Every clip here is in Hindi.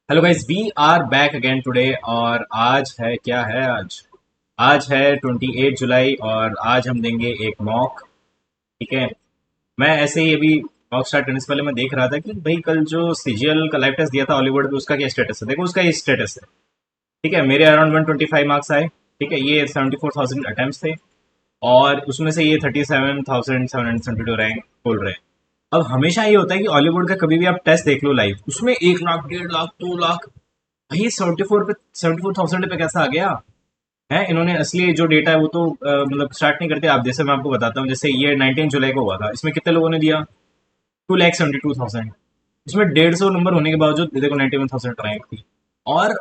Hello guys, we are back again today. और आज है क्या है आज है 28 जुलाई और आज हम देंगे एक मॉक। ठीक है। मैं ऐसे ही अभी मॉक स्टार्ट करने से पहले मैं देख रहा था कि भाई कल जो सीजीएल का लाइव टेस्ट दिया था हॉलीवुड पे उसका क्या स्टेटस है। देखो उसका ये स्टेटस है। ठीक है, मेरे अराउंड 125 मार्क्स आए। ठीक है, ये 74,000 अटेम्प्ट थे और उसमें से ये 37,772 रैंक बोल रहे हैं। अब हमेशा ये होता है कि हॉलीवुड का कभी भी आप टेस्ट देख लो लाइव, उसमें 1 लाख 1.5 लाख 2 लाख। भाई 74,000 पे कैसा आ गया है। इन्होंने असली जो डेटा है वो तो मतलब स्टार्ट नहीं करते। आप जैसे मैं आपको बताता हूँ, जैसे ये 19 जुलाई को हुआ था, इसमें कितने लोगों ने दिया? 2,72,000। इसमें 150 नंबर होने के बावजूद देखो 91,000 रैंक थी। और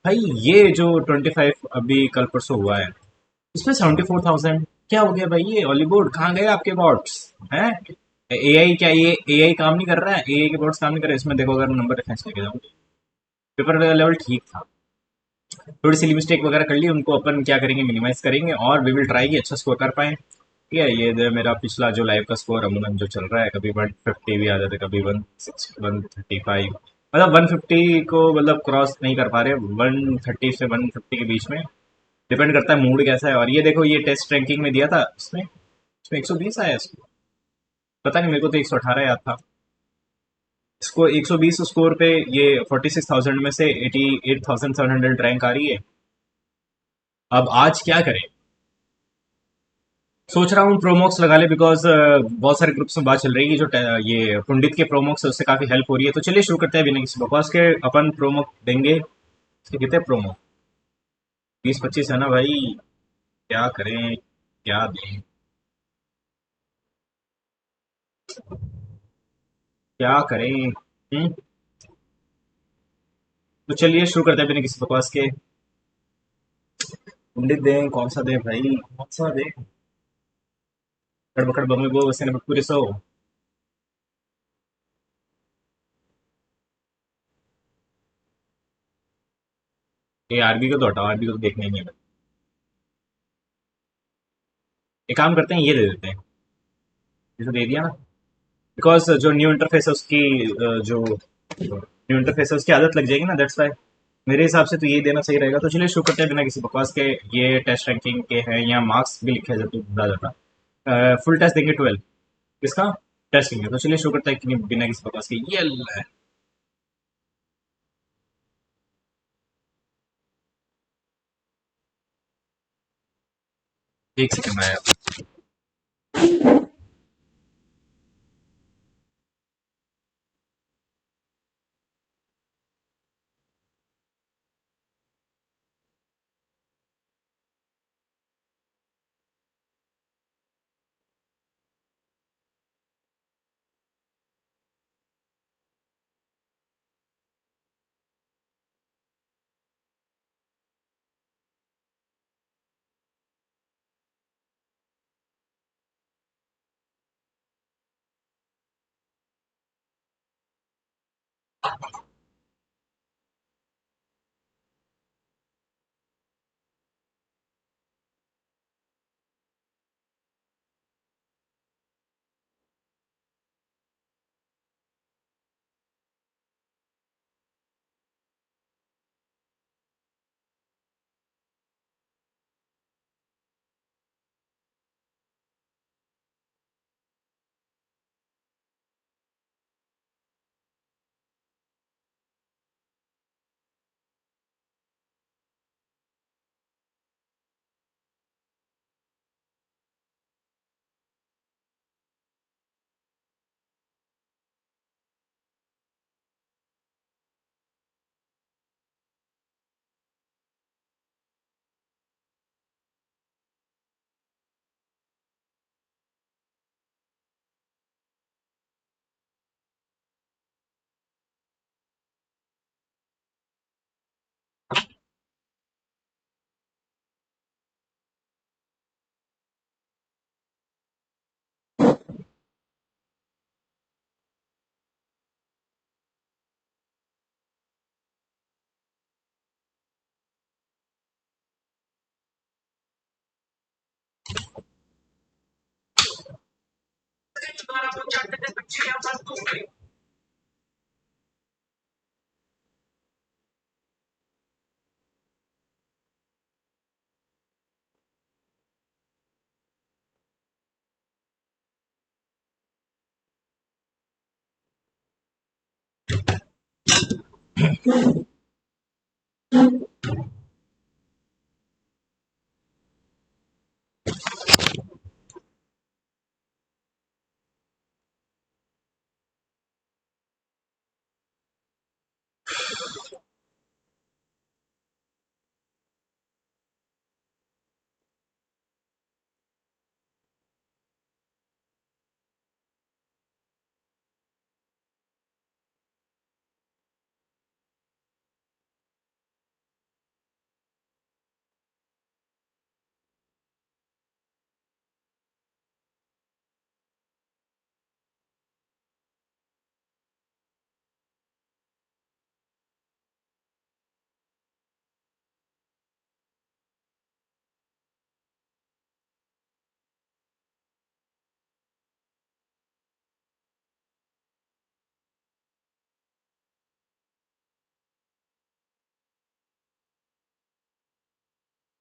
भाई ये जो 25 अभी कल परसों हुआ है, इसमें 74,000। क्या हो गया भाई? ये हॉलीवुड कहाँ गए आपके बॉट्स हैं? एआई क्या ये एआई काम नहीं कर रहा है? एआई के बॉट्स काम नहीं कर रहे? इसमें देखो अगर नंबर रेफरेंस लेके जाऊँ, पेपर लेवल ठीक था। थोड़ी सी मिस्टेक वगैरह कर ली, उनको अपन क्या करेंगे, मिनिमाइज करेंगे और वी विल ट्राई कि अच्छा स्कोर कर पाए। ठीक है, ये मेरा पिछला जो लाइव का स्कोर अमूमन जो चल रहा है, कभी 150 भी आ जाता है, कभी 135। मतलब 150 को मतलब क्रॉस नहीं कर पा रहे, 130 से 150 के बीच में। डिपेंड करता है मूड कैसा है। और ये देखो, ये टेस्ट रैंकिंग में दिया था, इसमें 120 आया इसको। पता नहीं, मेरे को तो 118 याद था। इसको 120 स्कोर पे ये 46,000 में से 88,700 रैंक आ रही है। अब आज क्या करें? सोच रहा हूँ प्रोमोक्स लगा ले, बिकॉज बहुत सारे ग्रुप्स में बात चल रही है कि जो ये पंडित के प्रोमोक्स है उससे काफी हेल्प हो रही है। तो चलिए शुरू करते हैं बिना किसी बकवास के। अपन प्रोमो देंगे। इसके कितने प्रोमो? 20-25 है ना भाई? क्या करें, क्या दें, क्या करें? तो चलिए शुरू करते हैं बिना किसी बकवास के। पंडित दें, कौन सा दें भाई, कौन सा दें? कड़बकड़ बम्बे बो वैसे नमक पूरे सो। ये आरबी को तो हटाओ, आरबी को तो देखना ही नहीं है। एक काम करते हैं, ये दे देते हैं। ये तो दे दिया ना, बिकॉज जो न्यू इंटरफेस है उसकी जो न्यू इंटरफेस है उसकी आदत लग जाएगी ना, दैट्स वाई। मेरे हिसाब से तो यही देना सही रहेगा। तो चलिए शुरू करते हैं बिना किसी बकवास के। ये टेस्ट रैंकिंग के हैं, यहाँ मार्क्स भी लिखे जाते ढूंढा जाता। फुल टेस्ट देंगे 12। किसका? टेस्टिंग है। तो चलिए शुरू करते हैं बिना किसी बकवास के। ये ले। एक सेकंड में आया।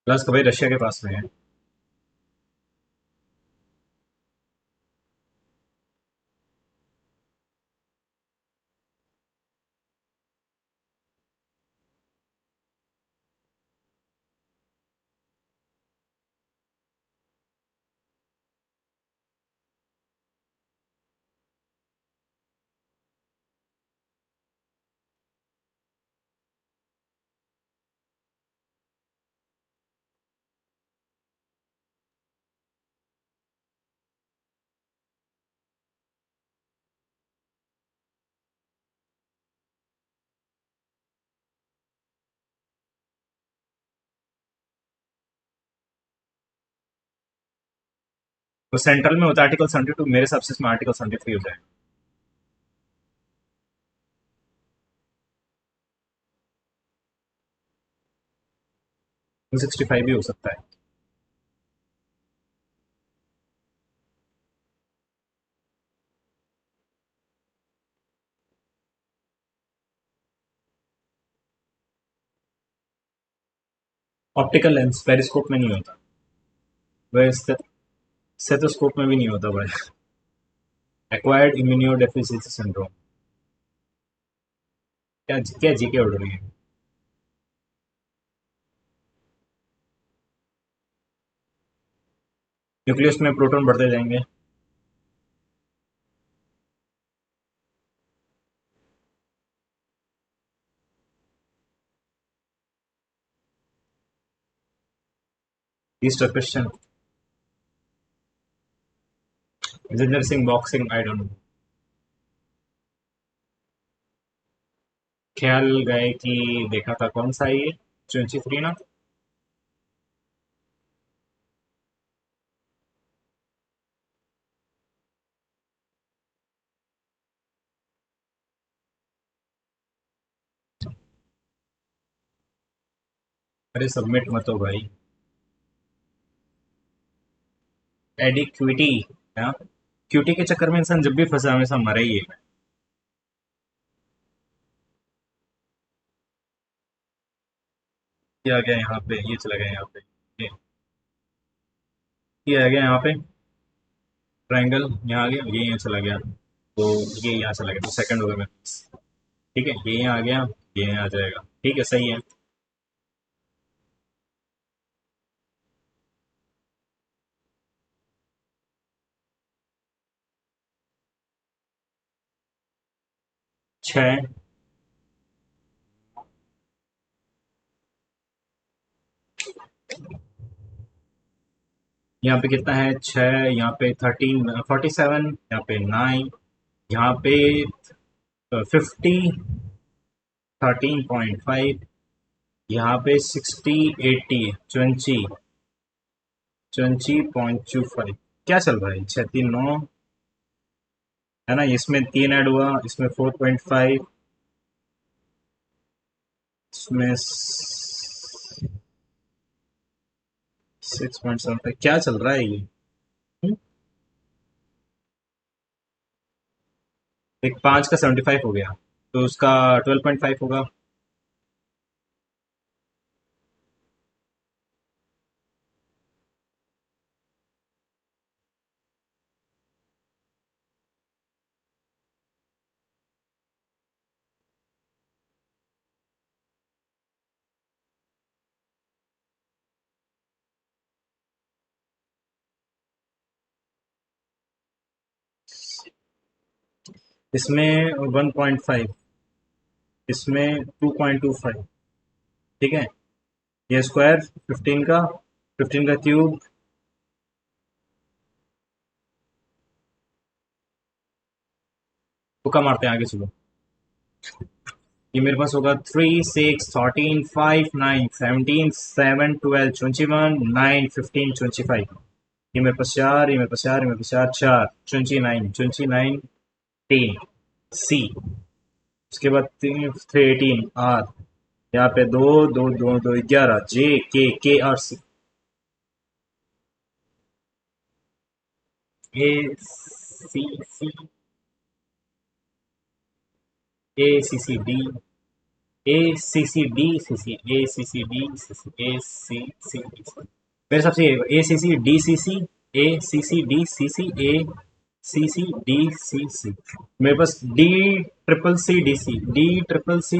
प्लस भाई रशिया के पास में है। तो सेंट्रल में होता है आर्टिकल 72, मेरे हिसाब से इसमें आर्टिकल 73 हो जाएगा। 265 भी हो सकता है। ऑप्टिकल लेंस पेरिस्कोप में नहीं होता। वह स्टेथोस्कोप में भी नहीं होता भाई। Acquired immunodeficiency syndrome. क्या क्या जीके उड़ रही है। न्यूक्लियस में प्रोटॉन बढ़ते जाएंगे। East question. Jinder Singh boxing, I don't know. ख्याल गए कि देखा था कौन सा है ये, 23 ना। अरे सबमिट मत हो भाई। एडिक्विटी। हाँ। क्यूटी के चक्कर में इंसान जब भी फंसा हमेशा मरा ही है। ये आ गया यहाँ पे, ये चला गया यहाँ पे। ये आ गया यहाँ पे। ट्रायंगल यहाँ आ गया, ये यहाँ चला गया। तो ये यहाँ चला गया, तो सेकंड होगा मेरे पास। ठीक है, ये यहाँ आ गया, ये यहाँ आ जाएगा। ठीक है, सही है। 6। यहाँ पे कितना है? 6, यहाँ पे 13, 47, यहाँ पे 9, यहाँ पे 50, 13.5, यहाँ पे 60, 80, 20, 20.25। क्या चल रहा है? 6, 3, 9 है ना। इसमें 3 ऐड हुआ, इसमें 4.5, इसमें 6.75। क्या चल रहा है ये? हम्म? एक 5 का 75 हो गया, तो उसका 12.5 होगा। इसमें 1.5, इसमें 2.25, ठीक है। ये स्क्वायर 15 का क्यूब, तुक्का मारते हैं, आगे चलो। ये मेरे पास होगा 3, 6, 13, 5, 9, 17, 7, 12, 21, 9, 15, 25। ये मेरे पास चार, ये मेरे पास चार, ये मेरे पास चार, चार, 29, 10, सी। उसके बाद 3, 18 आर। यहाँ पे दो, दो, दो, दो, 11, जे के आर सी। ए सी सी, ए सी सी डी सी सी, ए सी सी डी सी सी, ए सी सी डी सी सी। मेरे हिसाब से ए सी सी डी सी सी, ए सी सी डी सी सी। मेरे पास D triple C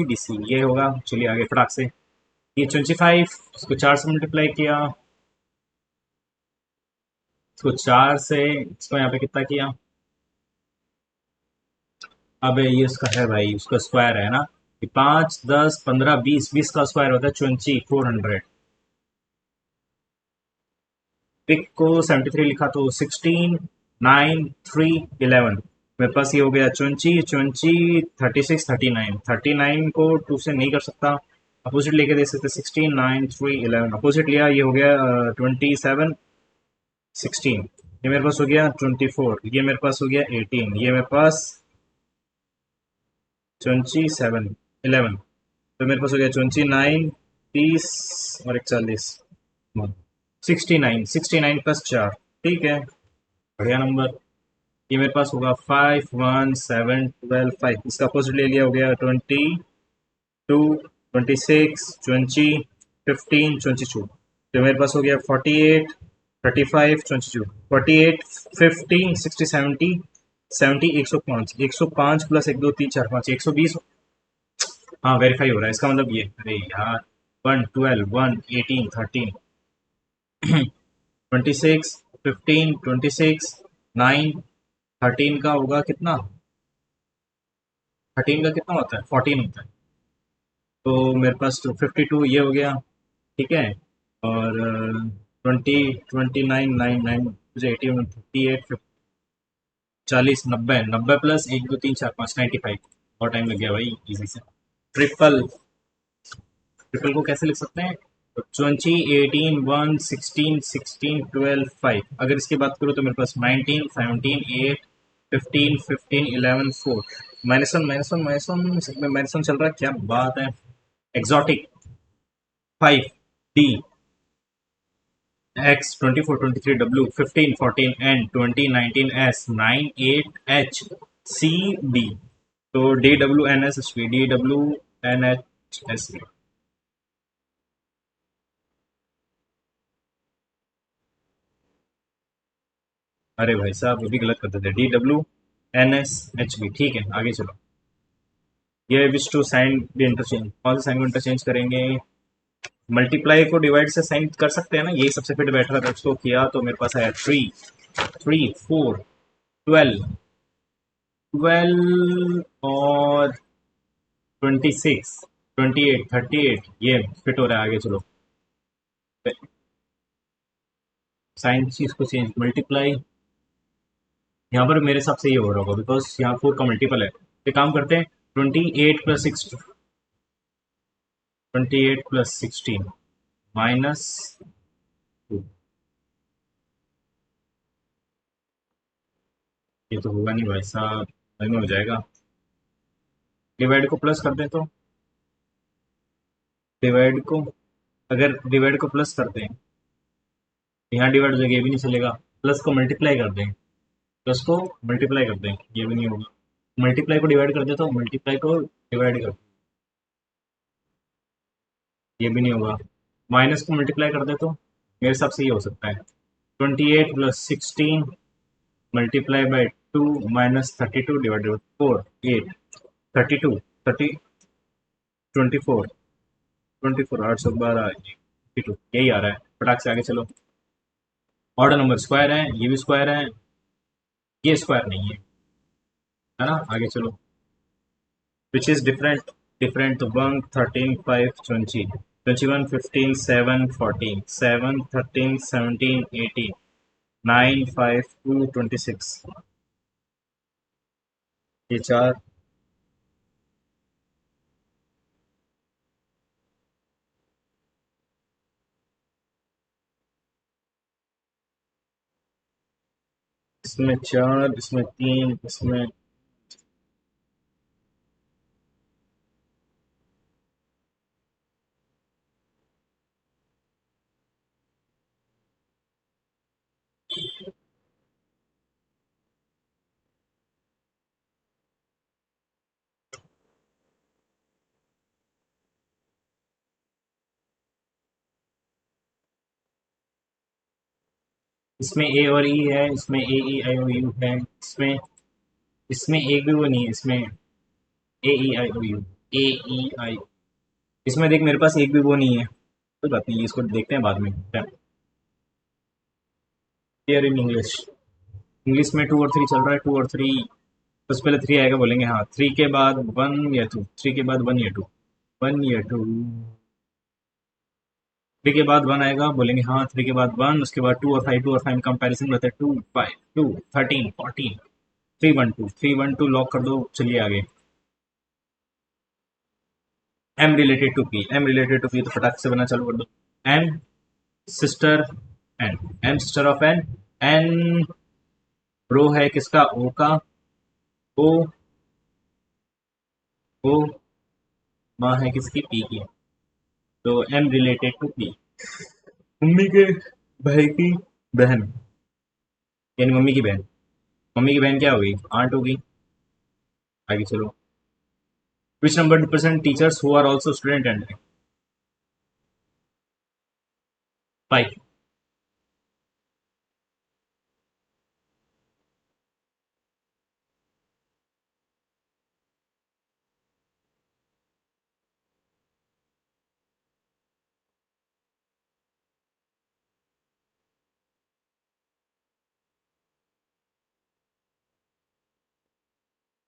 D C ये होगा। चलिए आगे फटाक से। ये 25, इसको 4 से मल्टीप्लाई किया, इसको 4 से, इसको यहाँ पे कितना किया। अब ये उसका है भाई, उसका स्क्वायर है ना। 5, 10, 15, 20, 20 का स्क्वायर होता है 2400। पिक को 73 लिखा तो 16, 9, 3, 11। मेरे पास ये हो गया 20, 20, 36, 39। 39 को 2 से नहीं कर सकता, अपोजिट लेके दे सकते। 16, 9, 3, 11 अपोजिट लिया, ये हो गया 27, 16। ये मेरे पास हो गया 24, ये मेरे पास हो गया 18, ये मेरे पास 27, 11। तो मेरे पास हो गया 29, 30 और 41, 69, 69 प्लस 4, ठीक है, बढ़िया नंबर। ये मेरे पास होगा 5, 1, 7, 12, 5। इसका अपोजिट ले लिया, हो गया 22, 26, 20, 15, 22। तो मेरे पास हो गया 48, 35, 22, 48, 50, 60, 70, 70, 105, 105 प्लस 1, 2, 3, 4, 5, 120। हाँ, वेरीफाई हो रहा है, इसका मतलब ये, अरे यार, 1, 12, 1, 18, 13, 26, 15, 26, 9, 13 का होगा कितना। 13 का कितना होता है, 14 होता है। तो मेरे पास तो 52 ये हो गया, ठीक है। और 20, 29, 9, 9 मुझे 81, 58, 40, 90, 90 प्लस 1, 2, 3, 4, 5, 95। और टाइम लग गया भाई, इजी से। ट्रिपल, ट्रिपल को कैसे लिख सकते हैं। 20, 18, 1, 16, 16, 12, 5। अगर इसकी बात करूँ तो मेरे पास 19, 17, 8, 15, 15, 11, 4। -1, -1, में -1 चल रहा है, क्या बात है। Exotic 5, D, X, 24, 23, W, 15, 14, N, 20, 19, S, 9, 8, H, C, B. तो DWNSHP, DWNHS। अरे भाई साहब, वो भी गलत करते थे। DWNSHB, ठीक है, आगे चलो। ये विच टू साइन भी इंटरचेंज, कौन से साइन को इंटरचेंज करेंगे। मल्टीप्लाई को डिवाइड से साइन कर सकते हैं ना, यही सबसे फिट बैठ रहा था। उसको किया तो मेरे पास आया 3, 3, 4, 12, 12 और 26, 28, 38। ये फिट हो रहा है, आगे चलो। साइन चीज को चेंज, मल्टीप्लाई यहाँ पर मेरे हिसाब से ये हो रहा होगा, बिकॉज यहाँ 4 का मल्टीपल है। तो काम करते हैं, 28 प्लस 16 -2। ये तो होगा नहीं भाई साहब, नहीं हो जाएगा। डिवाइड को प्लस कर दें तो, डिवाइड को, अगर डिवाइड को प्लस करते हैं, यहाँ डिवाइड हो जाएगा, ये भी नहीं चलेगा। प्लस को मल्टीप्लाई कर दें, प्लस को मल्टीप्लाई कर दें, ये भी नहीं होगा। मल्टीप्लाई को डिवाइड कर दे तो मल्टीप्लाई को डिवाइड कर, ये भी नहीं होगा। माइनस को मल्टीप्लाई कर दे तो मेरे हिसाब से ये हो सकता है। 28 plus 16 multiply by 2 -32 divided by 4, 8, 32, 24, 812, 52, यही आ रहा है। फटाक से आगे चलो। ऑर्डर नंबर स्क्वायर है, ये भी स्क्वायर है, ये स्क्वायर नहीं है। है ना। आगे चलो। विच इज डिफरेंट, डिफरेंट तो 1 13 5 20 21 15 7 14 7 13 17 18 9 5 2 26। ये चार। इसमें चार, इसमें तीन, इसमें इसमें ए और ई है, इसमें ए ई आई ओ यू है, इसमें इसमें एक भी वो नहीं है इसमें। ए ई आई ओ यू, ए ई आई। इसमें देख मेरे पास एक भी वो नहीं है। कोई बात नहीं, इसको देखते हैं बाद में। Clear in English. इंग्लिश में टू और थ्री चल रहा है, टू और थ्री। बस पहले थ्री आएगा बोलेंगे हाँ, थ्री के बाद वन या टू, थ्री के बाद वन या टू, वन या टू। थ्री के बाद वन आएगा बोलेंगे हाँ, थ्री के बाद वन, उसके बाद टू और फाइव, टू और फाइव कंपैरिजन रहता है, two five two 13 14। Three one two, three one two lock कर दो, चलिए आगे। M related to P, M related to P तो फटाक से बना चालू कर दो। N sister N, M sister of N. N bro है किसका, ओ का। ओ, ओ माँ है किसकी, पी की। तो M related to P. Mummy के भाई की बहन, यानी मम्मी की बहन। मम्मी की बहन क्या होगी, आंट होगी। आगे चलो। Which number represent teachers who are also student and. Five.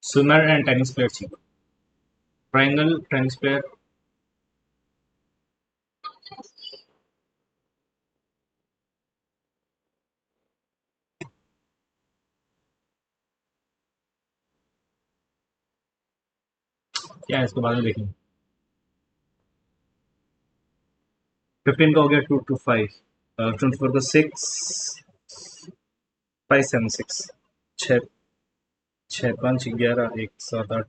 Swimmer and tennis player चाहिए। Triangle tennis player. क्या है इसको बाद में देखेंगे। 15 का हो गया, टू टू फाइव। 24 का सिक्स, फाइव सेवन सिक्स। छः, छः पाँच 11, एक सात आठ,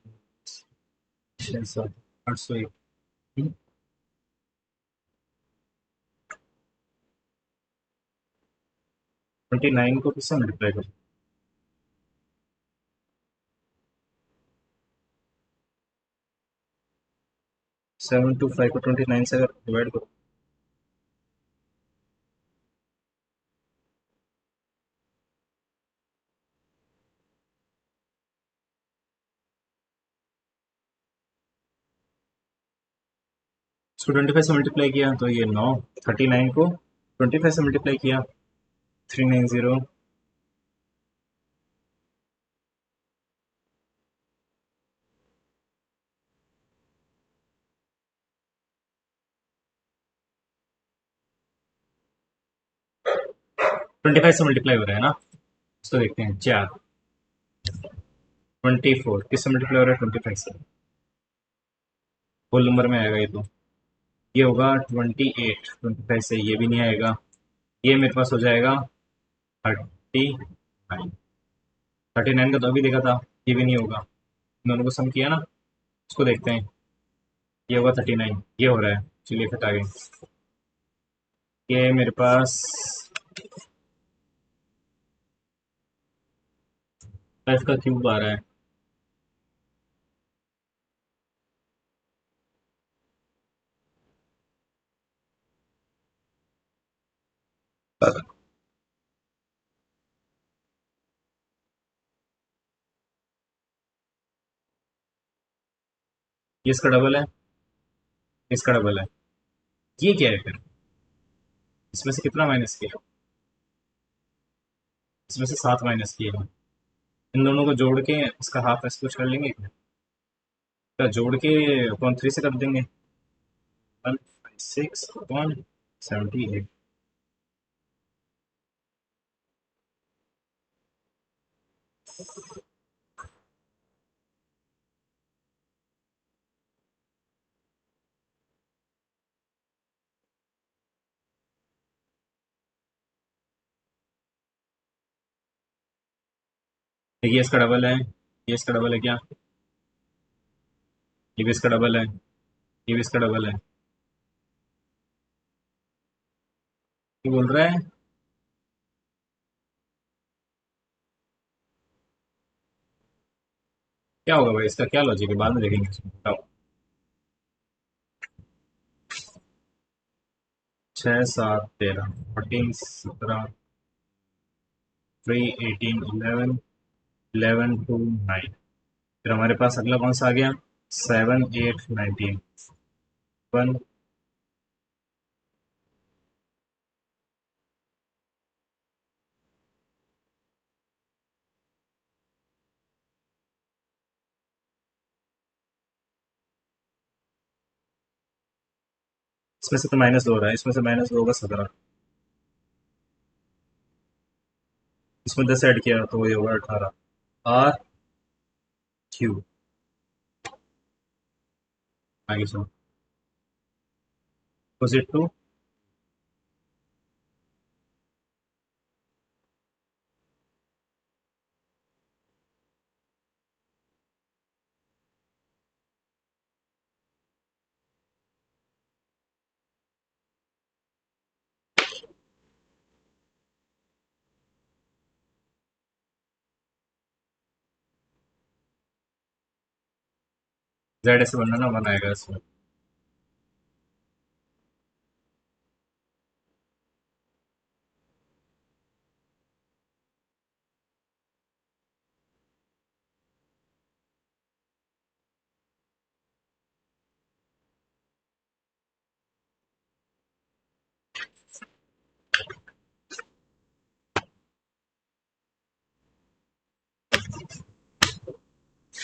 छः सात, 801। 29 को किससे मल्टीप्लाई करें। 725 को 29 से अगर डिवाइड करो। इसको 25 से मल्टीप्लाई किया तो ये 9। 39 को 25 से मल्टीप्लाई किया, 390। 25 से मल्टीप्लाई हो रहा है ना। इसको देखते हैं, चार। 24 किससे मल्टीप्लाई हो रहा है, 25 से। होल नंबर में आएगा ये तो। ये होगा 28, 25 से ये भी नहीं आएगा। ये मेरे पास हो जाएगा 39। 39 का तो अभी देखा था, ये भी नहीं होगा। दोनों को सम किया ना। इसको देखते हैं, ये होगा 39, ये हो रहा है। चलिए फिर आगे। ये मेरे पास 5 का क्यूब आ रहा है। ये इसका डबल है, इसका डबल है। ये क्या है फिर, इसमें से कितना माइनस किया, इसमें से 7 माइनस किया। इन दोनों को जोड़ के इसका हाफ ऐसे कुछ कर लेंगे क्या? तो जोड़ के अपॉन 3 से कर देंगे। 156 अपॉन 78। ये इसका डबल है, ये इसका डबल है क्या? ये भी इसका डबल है, ये भी इसका डबल है। ये बोल रहा है क्या होगा भाई, इसका क्या लॉजिक है, बाद में देखेंगे इसमें, बताओ। 6 7 13 14 17 3 18 11 11 2 9। फिर हमारे पास अगला कौन सा आ गया? 7 8 19 1। इसमें से तो -2 हो रहा है, इसमें से -2 होगा 17। इसमें 10 ऐड किया तो वही होगा 18। R Q. आगे सुनो। Opposite to. जेड ऐसे बनना ना, वन आएगा इसमें।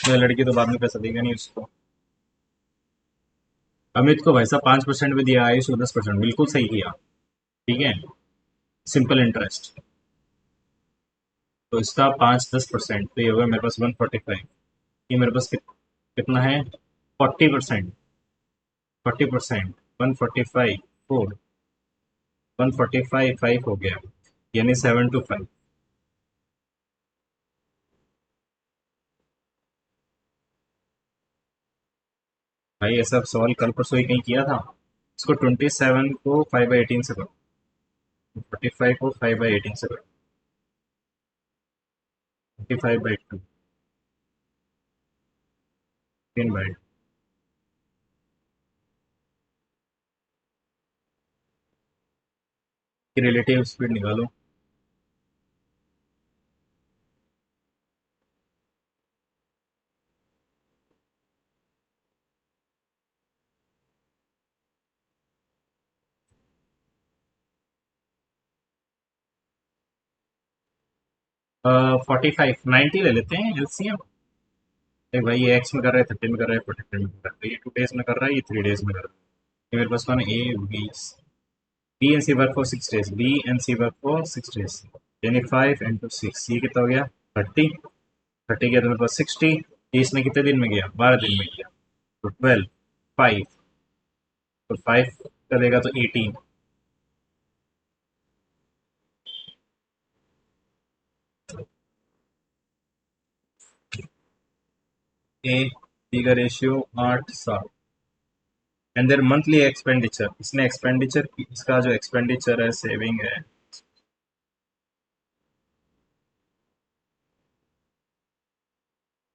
लड़की तो बाद में पैसा देगा नहीं उसको। अमित को भाई साहब 5% भी दिया, आयुष को 10%, बिल्कुल सही किया। ठीक है। Simple interest. तो इसका 5 10%, तो ये होगा मेरे पास 145। ये मेरे पास कितना है? 40%। 40%। 145 4। 145 5 हो गया, यानी 7 to 5। भाई ऐसा सवाल कल परसों ही कहीं किया था। इसको 27 को 5/18 से करो। 45 को 5/18 से करो। 25/2। 3/2 की रिलेटिव स्पीड निकालो। 45 90 ले लेते हैं एलसीएम। भाई ये एक्स में कर रहा है, 30 में कर रहा है, 43 में कर रहा है, ये 2 डेज में कर रहा है, ये 3 डेज में कर रहा है। ये मेरे पास कौन है? A B. B and C work for 6 days, B and C work for 6 days, यानी 5 × 6, ये कितना हो गया? 30। 30 गया तो मेरे पास 60। ये इसने कितने दिन में गया? 12 दिन में गया। तो 12 5। तो 5 का देगा तो 18। ए बी का ratio 8 7। And there monthly expenditure, इसने एक्सपेंडिचर, इसका जो एक्सपेंडिचर है, सेविंग है।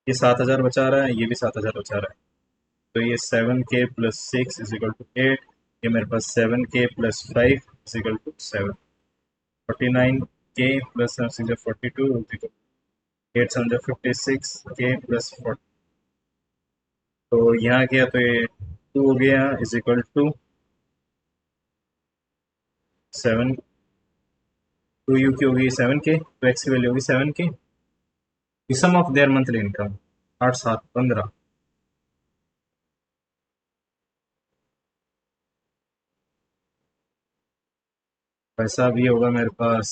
ये 7,000 बचा रहा है, ये भी 7,000 बचा रहा है। तो ये 7K + 6 = 8। ये मेरे पास 7K + 5 = 7। 49K + 7 = 42 8 7 56K + 40। तो यहाँ गया तो ये 2 हो गया = 7। 2U की होगी 7K, तो एक्स की वैल्यू होगी 7K। Sum of their monthly income 8 7 15। पैसा भी होगा मेरे पास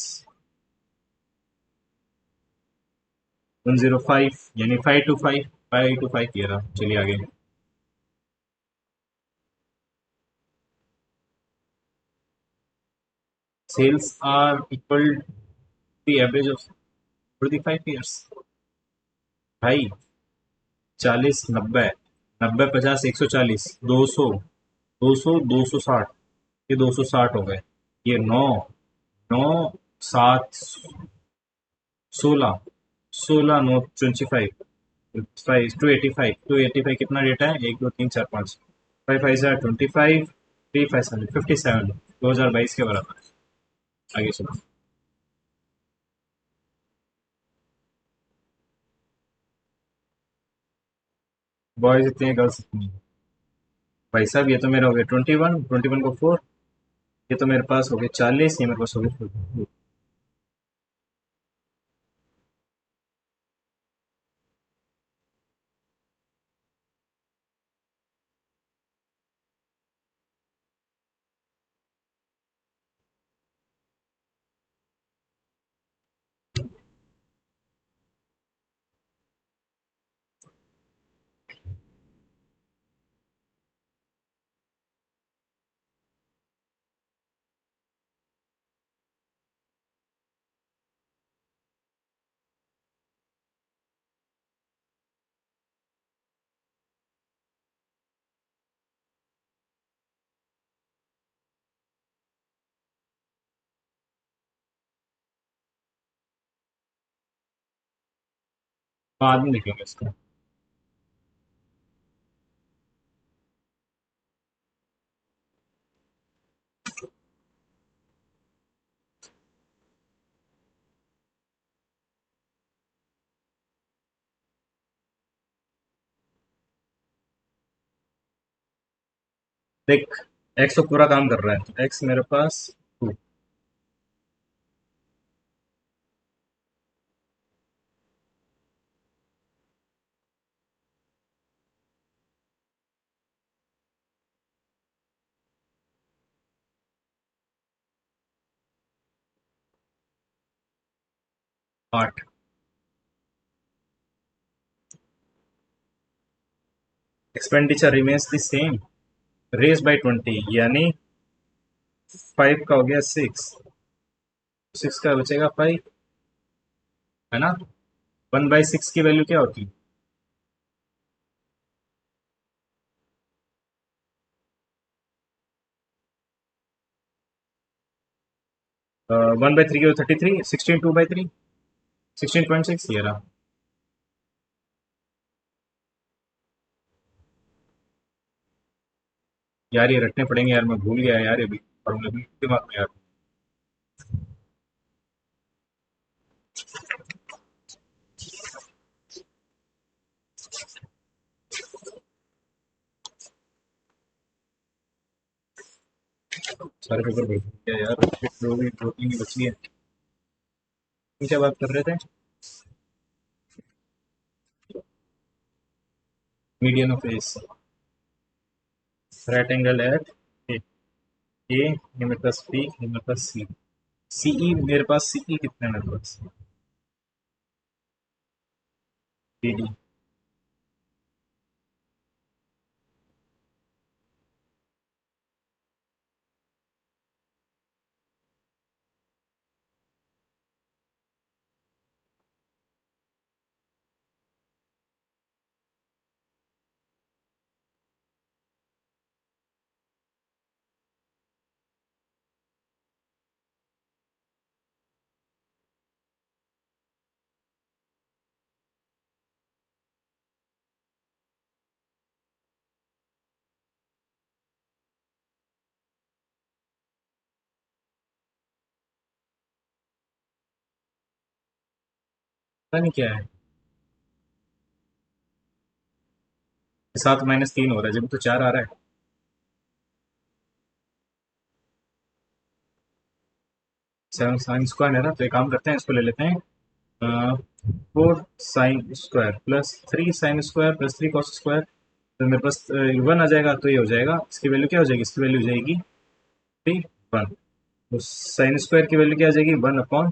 105 यानी 5 to 5, 5 to 5 ये रहा। चलिए आगे। Sales are equal the average of 45 years। भाई 40 90 90 50 140 200 200 260, ये 260 हो गए। ये 9 9 7 16 16 9 25 285 कितना डेटा है? 1 2 3 4 5, 5 5 25, 3 5 7 57, 2022 के बराबर। आगे चलो। बॉयज इतने हैं, गर्ल्स इतनी हैं। भाई साहब ये तो मेरा हो गया 21, 21 को 4, ये तो मेरे पास हो गया 40, ये मेरे पास हो गया। बाद में देखेंगे इसको। देख, एक्स तो पूरा काम कर रहा है, तो एक्स मेरे पास 2, 8। Expenditure remains the same, raise by 20 यानी 5 का हो गया 6, 6 का बचेगा 5, है ना। 1/6 की वैल्यू क्या होती है? 1/3 की 33, 16 2/3, 16.6 ये रहा। यार ये रटने पड़ेंगे यार, मैं भूल गया यार, ये भी पढ़ूंगा भी दिमाग में यार। सारे पेपर भूल गया यार, दो भी 2 3 ही बची है। तुम क्या बात कर रहे थे? Median of S, right angle at A, ये मेरे पास पी, ये मेरे पास सी। सीई मेरे पास, सीई कितना है मेरे पास? D D. पता नहीं क्या है, 7 - 3 हो रहा है जब तो 4 आ रहा है। सेवन साइन स्क्वायर है ना, तो एक काम करते हैं, इसको ले लेते हैं। Four sine square plus three sine square plus three cos square, तो मेरे पास वन आ जाएगा, तो ये हो जाएगा, इसकी वैल्यू क्या हो जाएगी, इसकी वैल्यू हो जाएगी थ्री वन। तो साइन स्क्वायर की वैल्यू क्या आ जाएगी, वन अपॉन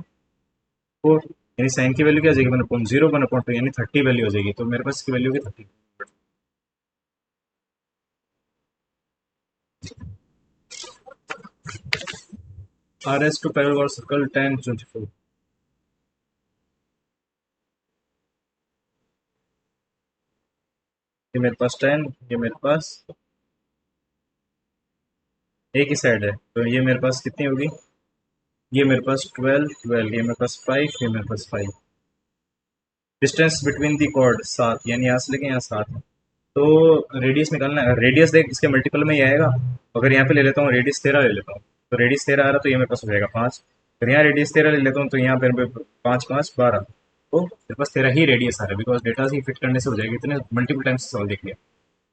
फोर, यानी साइन की वैल्यू क्या आ जाएगी, one upon zero, one upon two, यानी थर्टी वैल्यू हो जाएगी, तो मेरे पास इसकी वैल्यू होगी thirty. R S two parallel circle ten twenty four. ये मेरे पास टेन, ये मेरे पास एक ही साइड है, तो ये मेरे पास कितनी होगी, ये मेरे पास ट्वेल्व ट्वेल्व, ये मेरे पास फाइव, ये मेरे पास five. Distance between the chord सात, यानी यहाँ से लेके यहाँ सात है। तो रेडियस निकालना है, रेडियस देख इसके मल्टीपल में ही आएगा। अगर यहाँ पे ले लेता हूँ रेडियस तेरह ले लेता हूँ, तो रेडियस तेरह आ रहा, तो ये मेरे पास हो जाएगा पाँच। फिर यहाँ रेडियस तेरह ले लेता हूँ, तो यहाँ पे पाँच पाँच बारह, तो मेरे पास तेरह ही रेडियस आ रहा है, बिकॉज डेटा से फिट करने से हो जाएगा, इतने मल्टीपल टाइम्स सवाल देख लिया।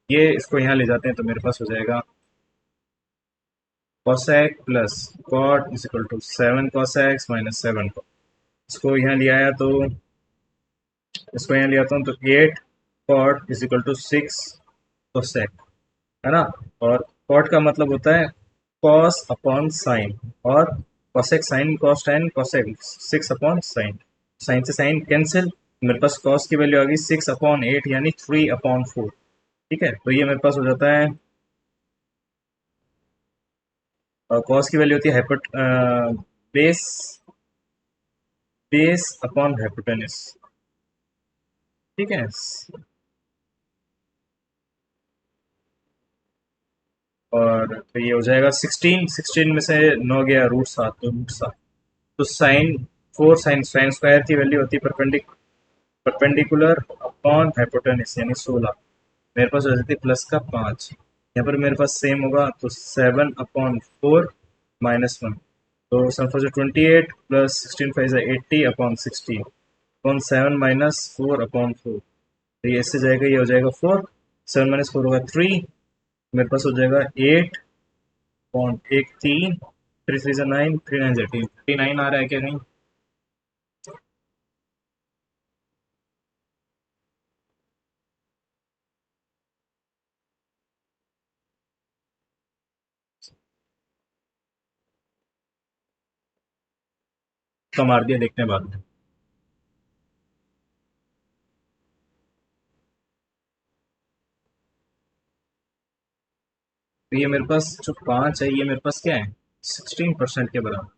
ये इसको यहाँ ले जाते हैं, तो मेरे पास हो जाएगा cosec plus cot is equal to seven cosec minus seven. इसको यहाँ ले आया तो इसको यहाँ ले आता हूँ, तो eight cot is equal to six cosec, है ना। और cot का मतलब होता है cos अपॉन साइन, और cosec sine cos tan cosec six upon sine, sine से साइन कैंसिल, मेरे पास cos की वैल्यू आ गई सिक्स अपॉन एट, यानी थ्री अपॉन फोर। ठीक है, तो ये मेरे पास हो जाता है, cos की वैल्यू होती है बेस बेस अपॉन हाइपोटेनस। ठीक है, और तो ये हो जाएगा सिक्सटीन, सिक्सटीन में से नौ गया रूट सात, तो रूट सात। तो sine four sine sign square की वैल्यू होती है परपेंडिकुलर अपॉन हाइपोटेनस, यानी सोलह। मेरे पास हो जाती है प्लस का पाँच, यहाँ पर मेरे पास सेम होगा, तो seven upon four minus one, तो seven four twenty eight plus sixteen five eighty upon sixteen upon seven minus four upon four, तो ये इससे जाएगा, ये हो जाएगा फोर, सेवन माइनस फोर होगा थ्री, मेरे पास हो जाएगा एट पॉइंट एक तीन, थ्री थ्री सा nine, three nine eighteen, thirty nine आ रहा है क्या नहीं। तो मार दिया, देखते हैं बाद में। तो ये मेरे पास जो पाँच है, ये मेरे पास क्या है, 16% के बराबर।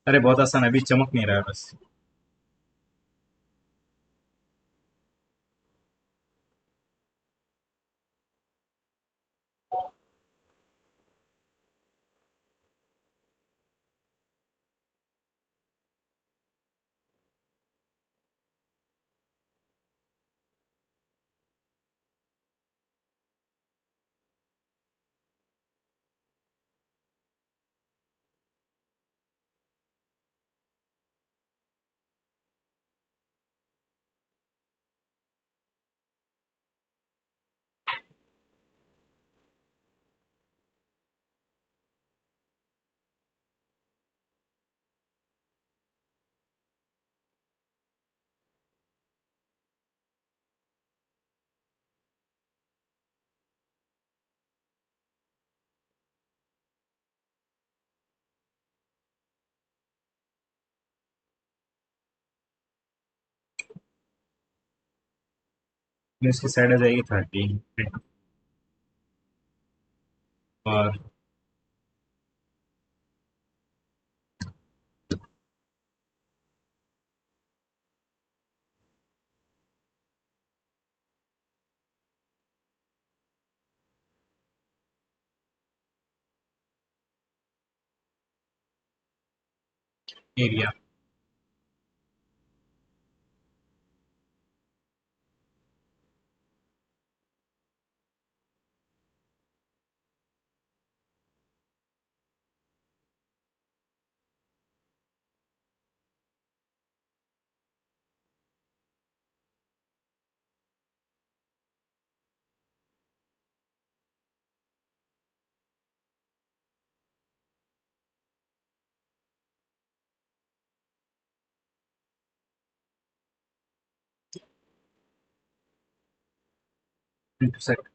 अरे बहुत आसान है, अभी चमक नहीं रहा है बस। इसकी साइड आ जाएगी 30 और एरिया। इंटरसेक्ट।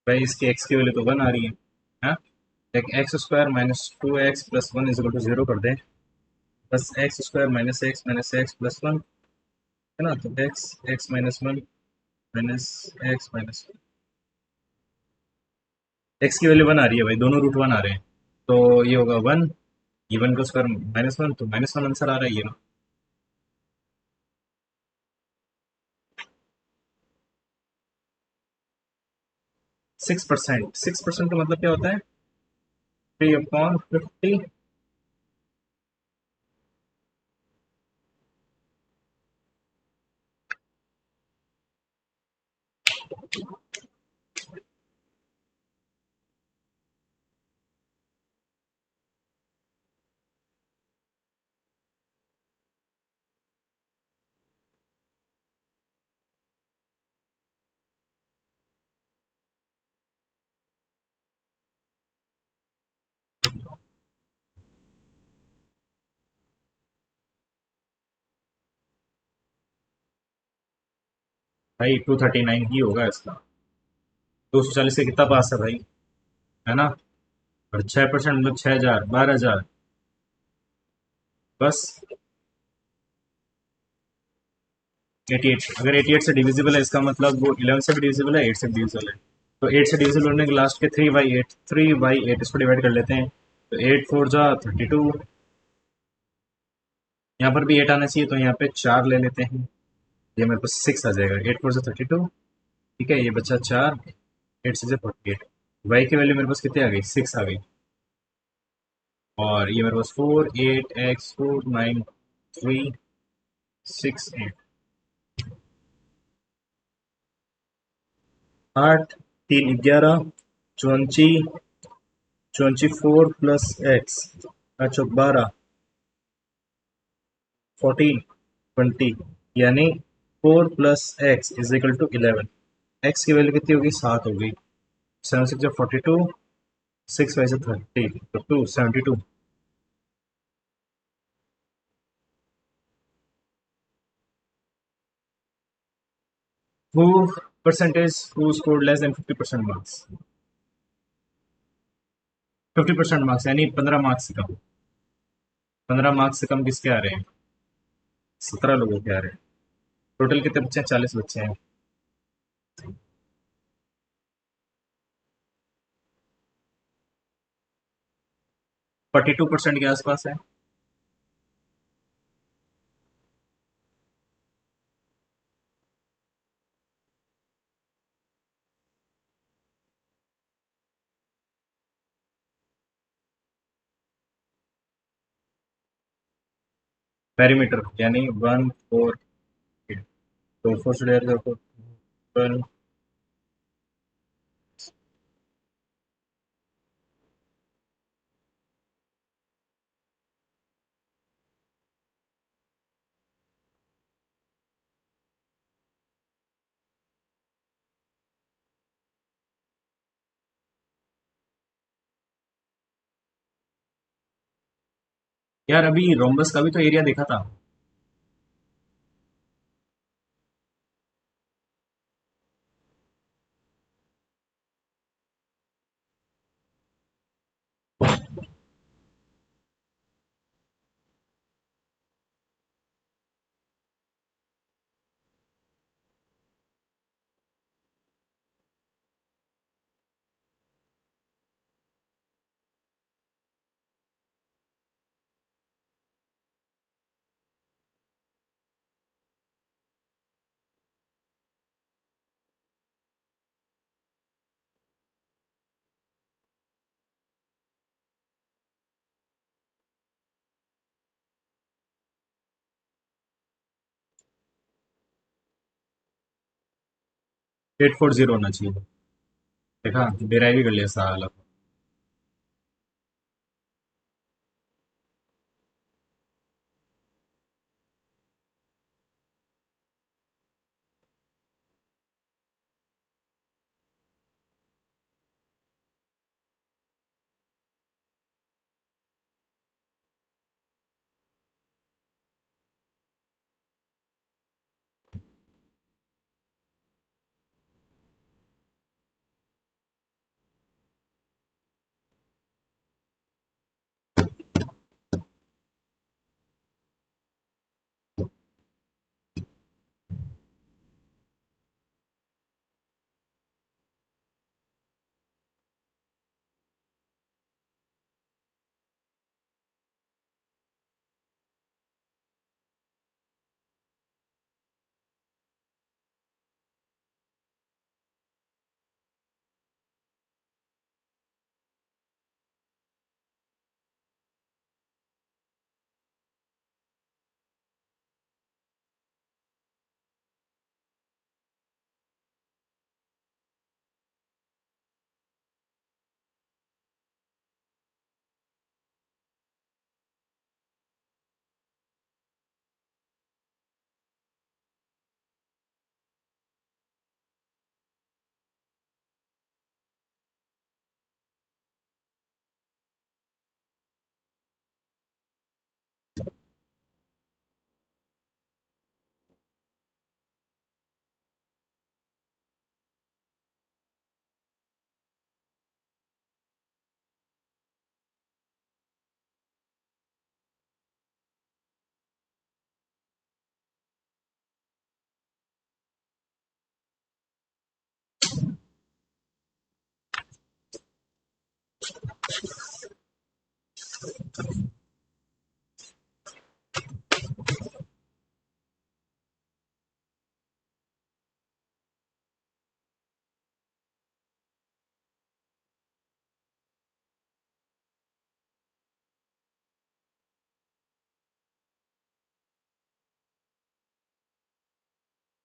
भाई इसकी एक्स की वैल्यू तो 1 आ रही है। हाँ, like x square minus 2x plus 1 is equal to 0 कर दें। बस x square minus x plus 1 है ना, तो x x minus 1 minus x minus x की वैल्यू 1 आ रही है भाई, दोनों रूट 1 आ रहे हैं। तो ये होगा 1, ये 1 का स्क्वायर -1, तो -1 आंसर आ रहा है ये ना। 6%, 6% का मतलब क्या होता है? 3/50। भाई 239 ही होगा इसका। 240 से कितना पास है भाई, है ना। और 6% मतलब 6,000, 12,000 बस। 88, अगर 88 से डिविजिबल है इसका मतलब वो 11 से भी डिविजिबल है, 8 से भी डिविजिबल है। तो 8 से डिविजिबल होने के लास्ट के 3/8, 3/8 इसको डिवाइड कर लेते हैं। तो 8 4 जा 32। यहाँ पर भी 8 आना चाहिए, तो यहाँ पे 4 ले लेते हैं। ये मेरे पास 6 आ जाएगा। 8 4 से 32। ठीक है, ये बचा 4। 8 से 48। वाई की वैल्यू मेरे पास कितनी आ गई, 6 आ गई। और ये मेरे पास 4 8 x 4 9 3 6 8। 8 3 11, 54, 24 प्लस एक्स, अच्छा 12, 14, 20, यानी 4 plus x is equal to 11। X की वैल्यू कितनी होगी, 7 होगी। 7 6 42, 6 5 30, तो 272। Who percentage who scored less than 50% marks? 50% marks यानी 15 मार्क्स से कम। 15 मार्क्स से कम किसके आ रहे हैं, 17 लोगों के आ रहे हैं। टोटल कितने बच्चे हैं, 40 बच्चे हैं। 42% के आसपास है। पेरीमीटर यानी 1 4 8, तो 4 से डिवाइड करो 12। यार अभी रोम्बस का भी तो एरिया देखा था। एट फोर जीरो होना चाहिए। देखा, डिराइव भी कर लिया साला।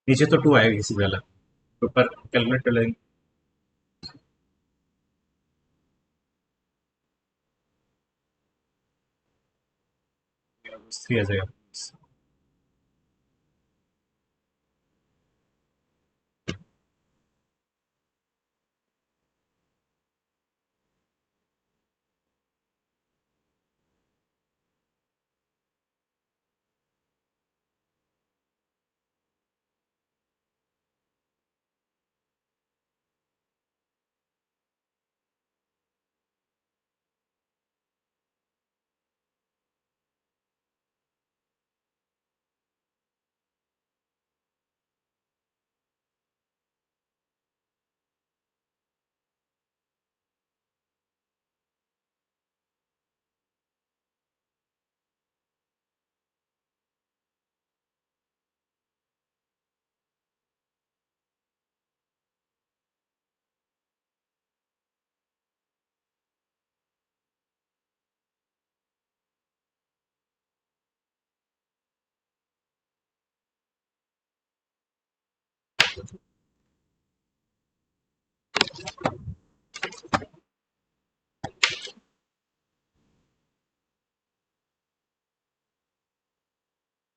नीचे तो टू आएगा इसी वाला, तो ऊपर कैलकुलेट कर लेंगे। थ्री आ जाएगा।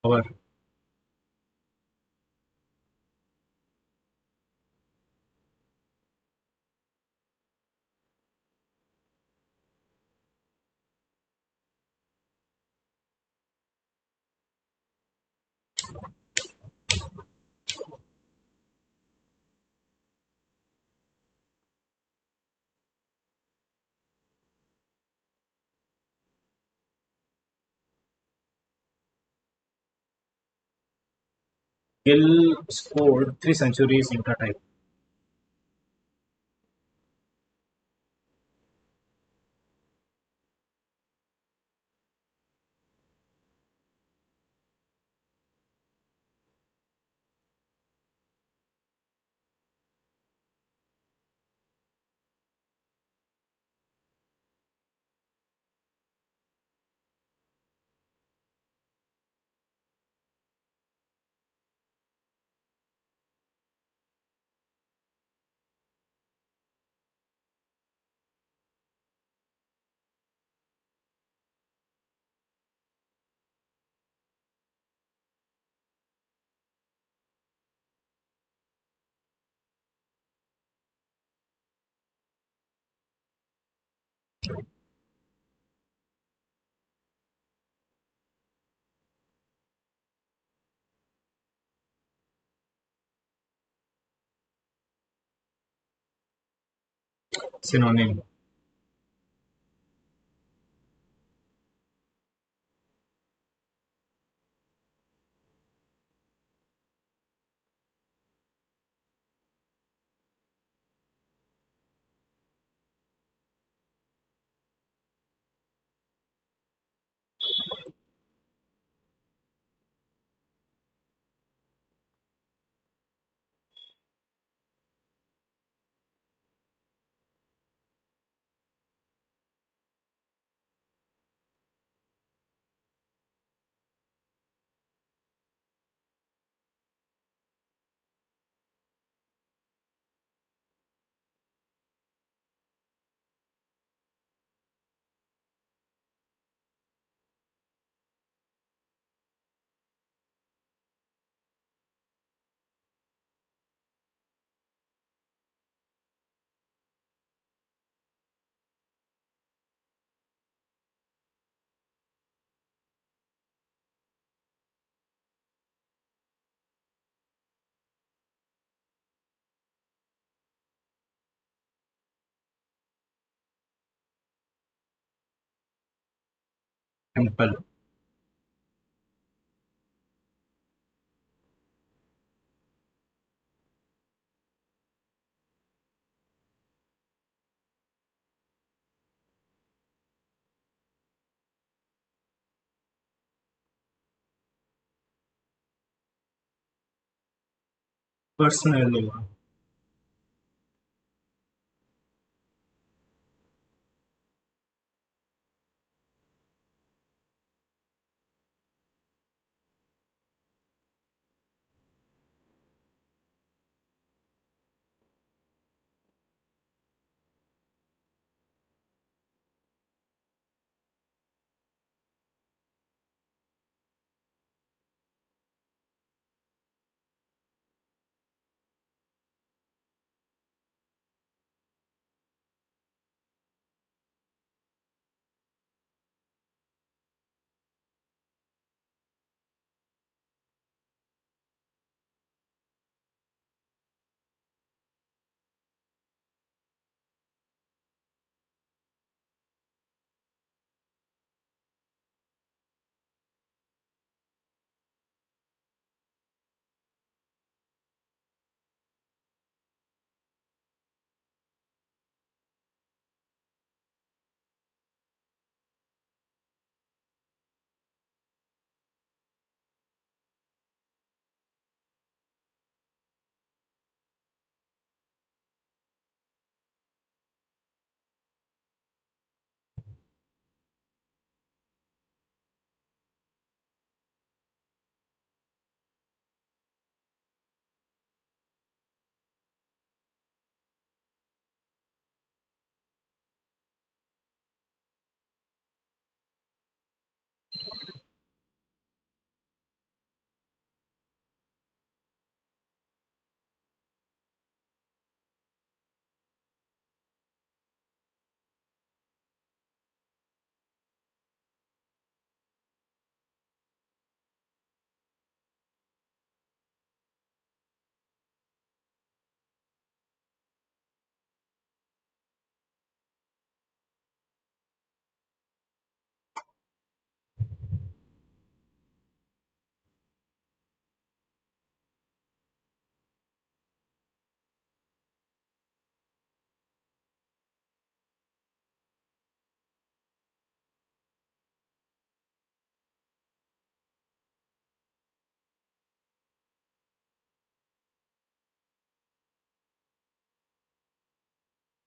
और Gill scored three centuries in her time. Synonym. Temple. Personal हुआ।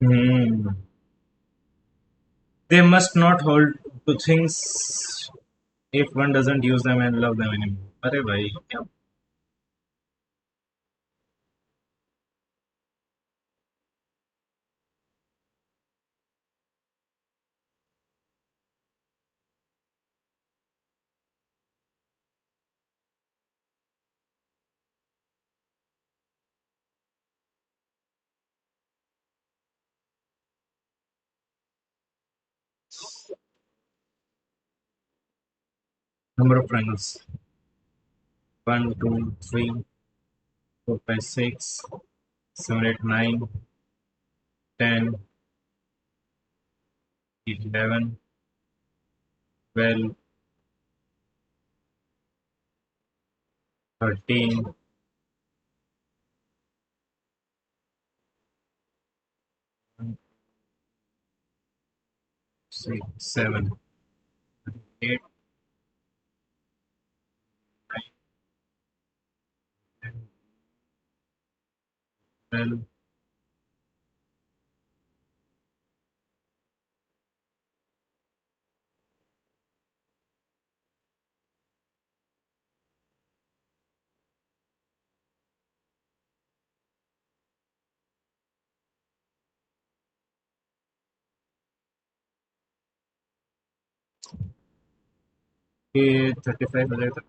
हम्म। They must not hold to things if one doesn't use them and love them anymore. अरे भाई क्या। Number of friends: one, two, three, four, five, six, seven, eight, nine, 10, 11, 12, 13, 6, 7, 8, 9, 12, ये 35 हो जाएगा।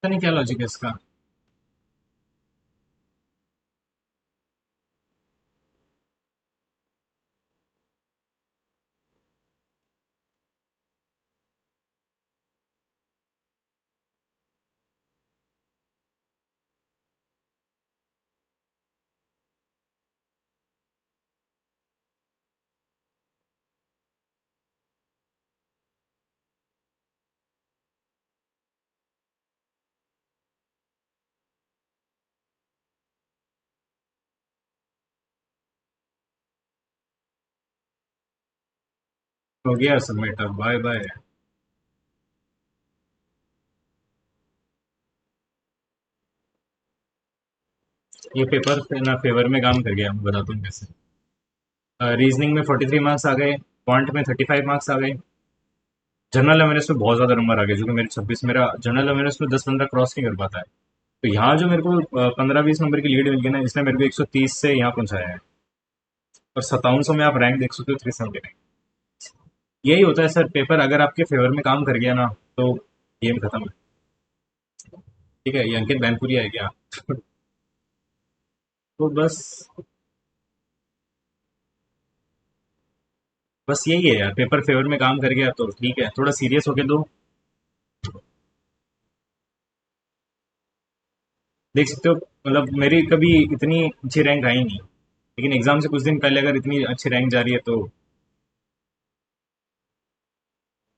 पता नहीं क्या लॉजिक है इसका। हो गया सबमिट, अब बाय बाय। ये पेपर ना फेवर में काम कर गया, मैं बताता हूँ कैसे। रीजनिंग में 43 मार्क्स आ गए, क्वांट में 35 मार्क्स आ गए, जनरल अवेयरनेस में बहुत ज़्यादा नंबर आ गए, जो कि मेरे 26, मेरा जनरल अवेयरनेस में 10-15 क्रॉस नहीं कर पाता है। तो यहाँ जो मेरे को 15-20 नंबर की लीड मिल गई ना, इसने मेरे को 130 से यहाँ पहुंचाया है। और 5700 में आप रैंक देख सकते हो, 379। यही होता है सर, पेपर अगर आपके फेवर में काम कर गया ना, तो गेम खत्म है। ठीक है, ये अंकित बैनपुरी है क्या? तो बस यही है यार, पेपर फेवर में काम कर गया तो ठीक है, थोड़ा सीरियस होके दो। देख सकते हो, मतलब मेरी कभी इतनी अच्छी रैंक आई नहीं, लेकिन एग्जाम से कुछ दिन पहले अगर इतनी अच्छी रैंक जा रही है तो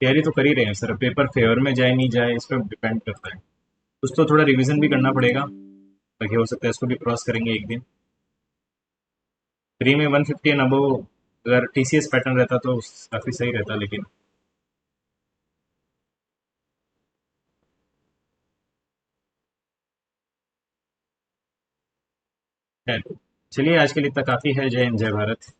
तैयारी तो कर ही रहे हैं सर। पेपर फेवर में जाए नहीं जाए इस पर डिपेंड करता है। कुछ तो थोड़ा रिवीजन भी करना पड़ेगा, ताकि हो सकता है इसको भी क्रॉस करेंगे एक दिन। फ्री में 150 एंड अबव अगर टीसीएस पैटर्न रहता तो काफ़ी सही रहता, लेकिन है। चलिए, आज के लिए इतना काफ़ी है। जय हिंद, जय भारत।